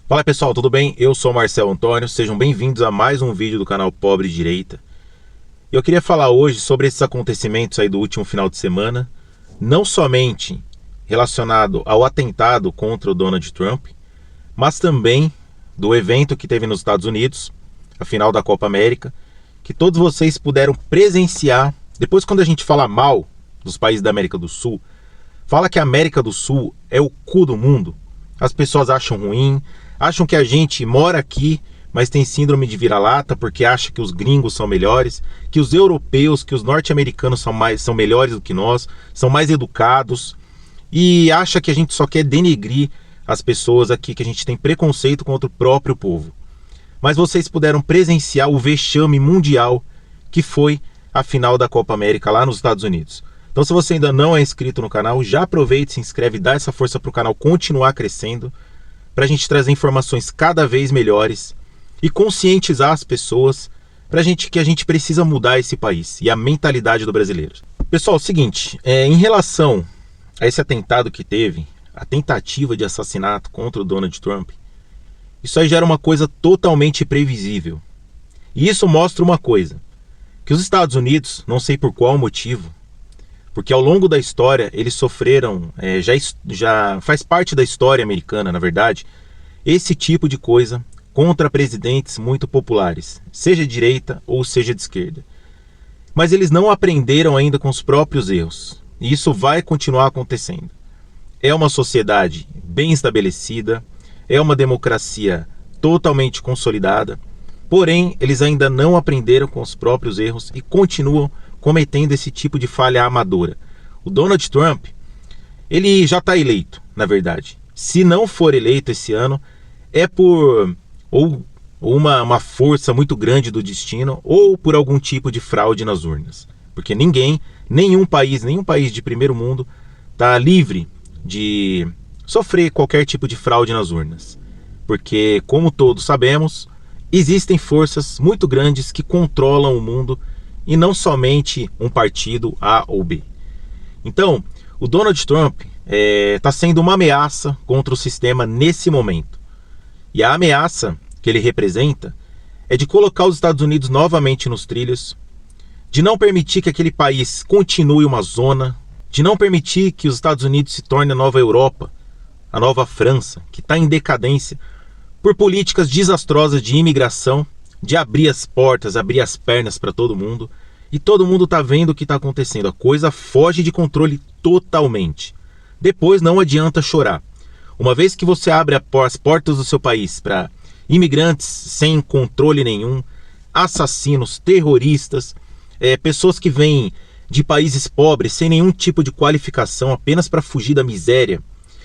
Fala pessoal, tudo bem? Eu sou o Marcelo Antônio, sejam bem-vindos a mais um vídeo do canal Pobre Direita. Eu queria falar hoje sobre esses acontecimentos aí do último final de semana, não somente relacionado ao atentado contra o Donald Trump, mas também do evento que teve nos Estados Unidos, a final da Copa América, que todos vocês puderam presenciar. Depois, quando a gente fala mal dos países da América do Sul, fala que a América do Sul é o cu do mundo, as pessoas acham ruim, acham que a gente mora aqui, mas tem síndrome de vira-lata porque acha que os gringos são melhores, que os europeus, que os norte-americanos são melhores do que nós, são mais educados, e acha que a gente só quer denegrir as pessoas aqui, que a gente tem preconceito contra o próprio povo. Mas vocês puderam presenciar o vexame mundial que foi a final da Copa América lá nos Estados Unidos. Então, se você ainda não é inscrito no canal, já aproveite, se inscreve, dá essa força para o canal continuar crescendo, para a gente trazer informações cada vez melhores e conscientizar as pessoas que a gente precisa mudar esse país e a mentalidade do brasileiro. Pessoal, é o seguinte, em relação a esse atentado que teve, a tentativa de assassinato contra o Donald Trump, isso aí já era uma coisa totalmente previsível. E isso mostra uma coisa, que os Estados Unidos, não sei por qual motivo, porque ao longo da história eles sofreram, já faz parte da história americana, na verdade, esse tipo de coisa contra presidentes muito populares, seja de direita ou seja de esquerda. Mas eles não aprenderam ainda com os próprios erros, e isso vai continuar acontecendo. É uma sociedade bem estabelecida, é uma democracia totalmente consolidada, porém eles ainda não aprenderam com os próprios erros e continuam cometendo esse tipo de falha amadora. O Donald Trump, ele já está eleito, na verdade. Se não for eleito esse ano, é por uma força muito grande do destino ou por algum tipo de fraude nas urnas. Porque nenhum país de primeiro mundo está livre de sofrer qualquer tipo de fraude nas urnas. Porque, como todos sabemos, existem forças muito grandes que controlam o mundo e não somente um partido A ou B. Então, o Donald Trump está sendo uma ameaça contra o sistema nesse momento. E a ameaça que ele representa é de colocar os Estados Unidos novamente nos trilhos, de não permitir que aquele país continue uma zona, de não permitir que os Estados Unidos se torne a nova Europa, a nova França, que está em decadência, por políticas desastrosas de imigração, de abrir as portas, abrir as pernas para todo mundo, e todo mundo está vendo o que está acontecendo. A coisa foge de controle totalmente. Depois não adianta chorar. Uma vez que você abre as portas do seu país para imigrantes sem controle nenhum, assassinos, terroristas, pessoas que vêm de países pobres sem nenhum tipo de qualificação, apenas para fugir da miséria,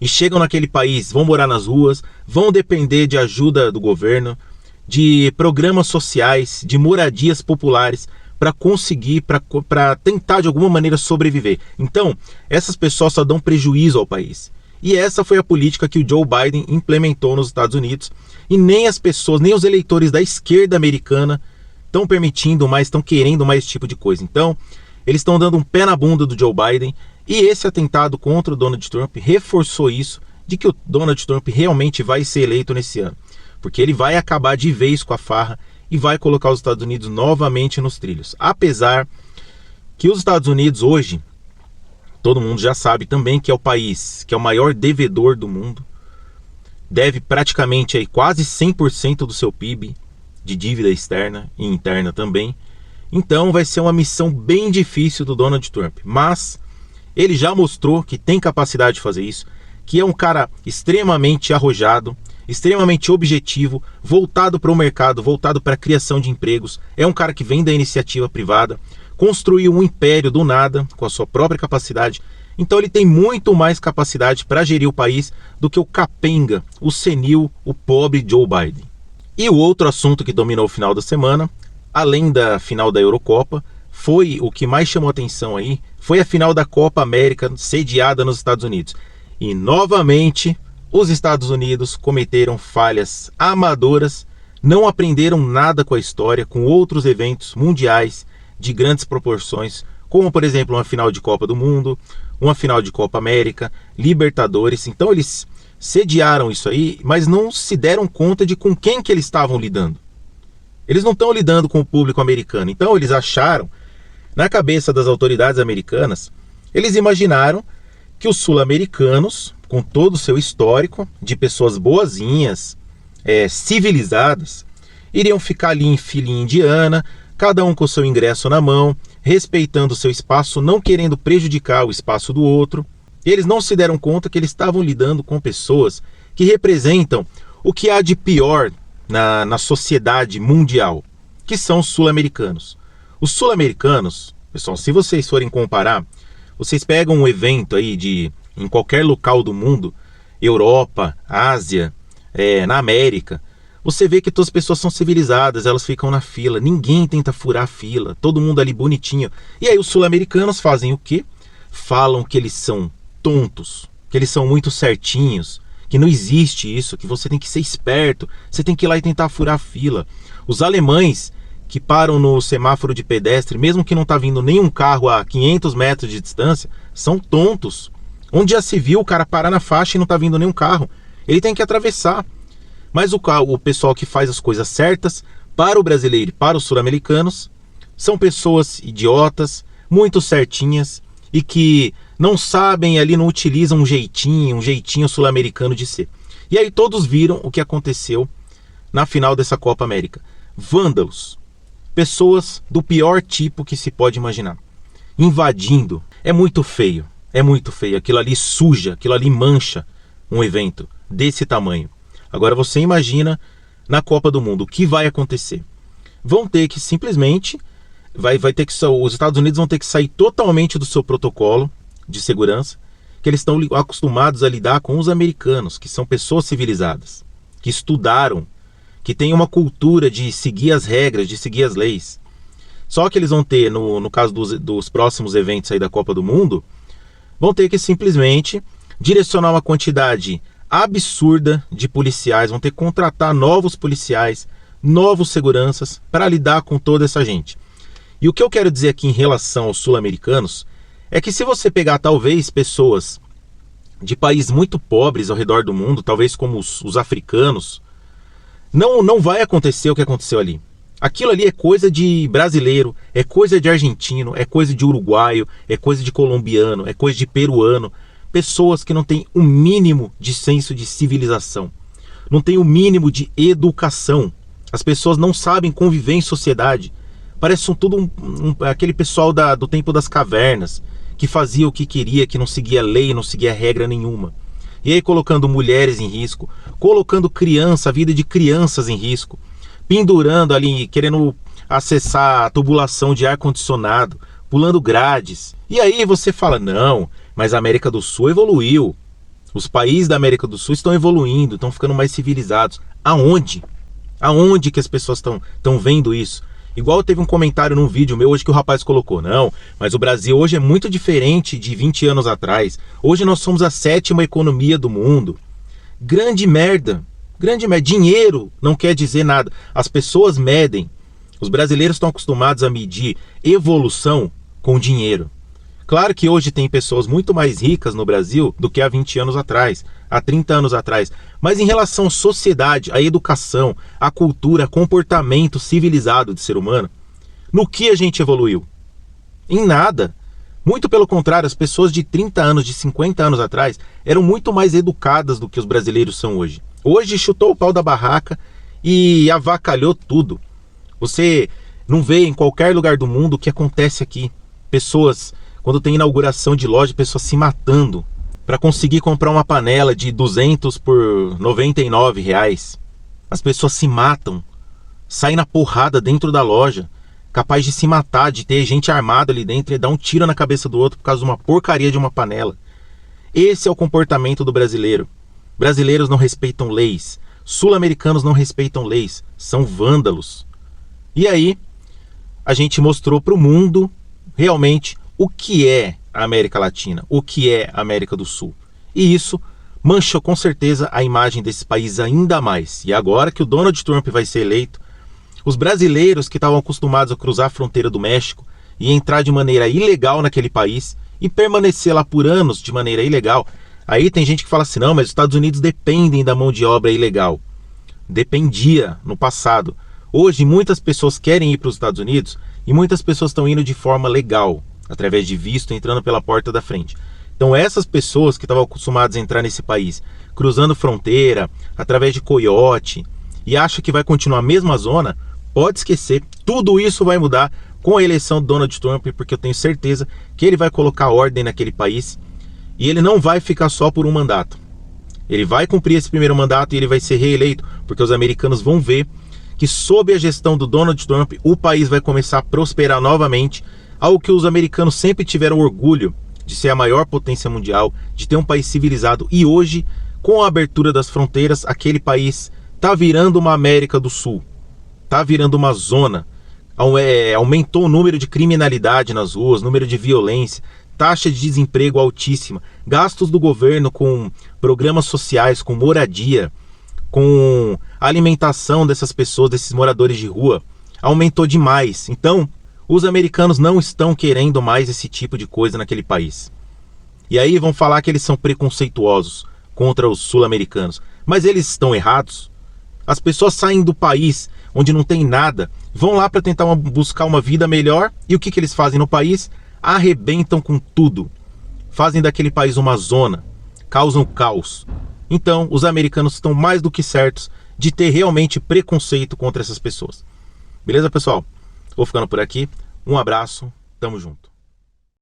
e chegam naquele país, vão morar nas ruas, vão depender de ajuda do governo, de programas sociais, de moradias populares, para conseguir, para tentar de alguma maneira sobreviver. Então, essas pessoas só dão prejuízo ao país. E essa foi a política que o Joe Biden implementou nos Estados Unidos, e nem as pessoas, nem os eleitores da esquerda americana estão permitindo mais, estão querendo mais esse tipo de coisa. Então, eles estão dando um pé na bunda do Joe Biden, e esse atentado contra o Donald Trump reforçou isso, de que o Donald Trump realmente vai ser eleito nesse ano. Porque ele vai acabar de vez com a farra e vai colocar os Estados Unidos novamente nos trilhos. Apesar que os Estados Unidos hoje, todo mundo já sabe também que é o país que é o maior devedor do mundo, deve praticamente aí quase 100% do seu PIB de dívida externa e interna também. Então vai ser uma missão bem difícil do Donald Trump, mas ele já mostrou que tem capacidade de fazer isso, que é um cara extremamente arrojado, extremamente objetivo, voltado para o mercado, voltado para a criação de empregos. É um cara que vem da iniciativa privada, construiu um império do nada, com a sua própria capacidade. Então ele tem muito mais capacidade para gerir o país do que o capenga, o senil, o pobre Joe Biden. E o outro assunto que dominou o final da semana, além da final da Eurocopa, foi o que mais chamou atenção aí, foi a final da Copa América sediada nos Estados Unidos. E novamente os Estados Unidos cometeram falhas amadoras, não aprenderam nada com a história, com outros eventos mundiais de grandes proporções, como por exemplo uma final de Copa do Mundo, uma final de Copa América, Libertadores. Então eles sediaram isso aí, mas não se deram conta de com quem que eles estavam lidando. Eles não estão lidando com o público americano. Então eles acharam, na cabeça das autoridades americanas, eles imaginaram que os sul-americanos, com todo o seu histórico de pessoas boazinhas, civilizadas, iriam ficar ali em filinha indiana, cada um com o seu ingresso na mão, respeitando o seu espaço, não querendo prejudicar o espaço do outro. Eles não se deram conta que eles estavam lidando com pessoas que representam o que há de pior na sociedade mundial, que são os sul-americanos. Os sul-americanos, pessoal, se vocês forem comparar, vocês pegam um evento aí em qualquer local do mundo, Europa, Ásia, na América, você vê que todas as pessoas são civilizadas, elas ficam na fila, ninguém tenta furar a fila, todo mundo ali bonitinho. E aí os sul-americanos fazem o quê? Falam que eles são tontos, que eles são muito certinhos, que não existe isso, que você tem que ser esperto, você tem que ir lá e tentar furar a fila. Os alemães que param no semáforo de pedestre, mesmo que não está vindo nenhum carro a 500 metros de distância, são tontos. Onde já se viu o cara parar na faixa e não está vindo nenhum carro? Ele tem que atravessar. Mas o pessoal que faz as coisas certas, para o brasileiro e para os sul-americanos, são pessoas idiotas, muito certinhas e que não sabem ali, não utilizam um jeitinho sul-americano de ser. E aí todos viram o que aconteceu na final dessa Copa América. Vândalos, pessoas do pior tipo que se pode imaginar, invadindo. É muito feio, aquilo ali suja, aquilo ali mancha um evento desse tamanho. Agora você imagina na Copa do Mundo, o que vai acontecer? Vão ter que simplesmente, os Estados Unidos vão ter que sair totalmente do seu protocolo de segurança, que eles estão acostumados a lidar com os americanos, que são pessoas civilizadas, que estudaram, que têm uma cultura de seguir as regras, de seguir as leis. Só que eles vão ter, no caso dos próximos eventos aí da Copa do Mundo, vão ter que simplesmente direcionar uma quantidade absurda de policiais, vão ter que contratar novos policiais, novos seguranças para lidar com toda essa gente. E o que eu quero dizer aqui em relação aos sul-americanos é que se você pegar talvez pessoas de países muito pobres ao redor do mundo, talvez como os africanos, não vai acontecer o que aconteceu ali. Aquilo ali é coisa de brasileiro, é coisa de argentino, é coisa de uruguaio, é coisa de colombiano, é coisa de peruano. Pessoas que não têm o mínimo de senso de civilização, não têm o mínimo de educação. As pessoas não sabem conviver em sociedade. Parece tudo aquele pessoal do tempo das cavernas, que fazia o que queria, que não seguia lei, não seguia regra nenhuma. E aí colocando mulheres em risco, colocando a vida de crianças em risco, pendurando ali, querendo acessar a tubulação de ar-condicionado, pulando grades. E aí você fala, não, mas a América do Sul evoluiu. Os países da América do Sul estão evoluindo, estão ficando mais civilizados. Aonde? Aonde que as pessoas estão vendo isso? Igual teve um comentário num vídeo meu hoje que o rapaz colocou, não, mas o Brasil hoje é muito diferente de 20 anos atrás. Hoje nós somos a 7ª economia do mundo. Grande merda. Dinheiro não quer dizer nada. As pessoas medem. Os brasileiros estão acostumados a medir evolução com dinheiro. Claro que hoje tem pessoas muito mais ricas no Brasil do que há 20 anos atrás, há 30 anos atrás. Mas em relação à sociedade, à educação, à cultura, comportamento civilizado de ser humano, no que a gente evoluiu? Em nada. Muito pelo contrário, as pessoas de 30 anos, de 50 anos atrás, eram muito mais educadas do que os brasileiros são hoje. Hoje chutou o pau da barraca e avacalhou tudo. Você não vê em qualquer lugar do mundo o que acontece aqui. Pessoas, quando tem inauguração de loja, pessoas se matando para conseguir comprar uma panela de 200 por 99 reais. As pessoas se matam, saem na porrada dentro da loja, capaz de se matar, de ter gente armada ali dentro e dar um tiro na cabeça do outro por causa de uma porcaria de uma panela. Esse é o comportamento do brasileiro. Brasileiros não respeitam leis, sul-americanos não respeitam leis, são vândalos. E aí, a gente mostrou para o mundo realmente o que é a América Latina, o que é a América do Sul. E isso mancha com certeza a imagem desse país ainda mais. E agora que o Donald Trump vai ser eleito, os brasileiros que estavam acostumados a cruzar a fronteira do México e entrar de maneira ilegal naquele país e permanecer lá por anos de maneira ilegal, Aí tem gente que fala assim, não, mas os Estados Unidos dependem da mão de obra ilegal. Dependia no passado. Hoje muitas pessoas querem ir para os Estados Unidos e muitas pessoas estão indo de forma legal, através de visto, entrando pela porta da frente. Então essas pessoas que estavam acostumadas a entrar nesse país, cruzando fronteira, através de coiote, e acha que vai continuar a mesma zona, pode esquecer, tudo isso vai mudar com a eleição do Donald Trump, porque eu tenho certeza que ele vai colocar ordem naquele país e ele não vai ficar só por um mandato. Ele vai cumprir esse primeiro mandato e ele vai ser reeleito, porque os americanos vão ver que sob a gestão do Donald Trump, o país vai começar a prosperar novamente, algo que os americanos sempre tiveram orgulho de ser a maior potência mundial, de ter um país civilizado, e hoje, com a abertura das fronteiras, aquele país está virando uma América do Sul, está virando uma zona. Aumentou o número de criminalidade nas ruas, número de violência, taxa de desemprego altíssima, gastos do governo com programas sociais, com moradia, com alimentação dessas pessoas, desses moradores de rua, aumentou demais. Então, os americanos não estão querendo mais esse tipo de coisa naquele país. E aí vão falar que eles são preconceituosos contra os sul-americanos. Mas eles estão errados. As pessoas saem do país onde não tem nada, vão lá para tentar buscar uma vida melhor, e o que eles fazem no país? Arrebentam com tudo. Fazem daquele país uma zona, causam caos. Então, os americanos estão mais do que certos de ter realmente preconceito contra essas pessoas. Beleza, pessoal? Vou ficando por aqui. Um abraço, tamo junto.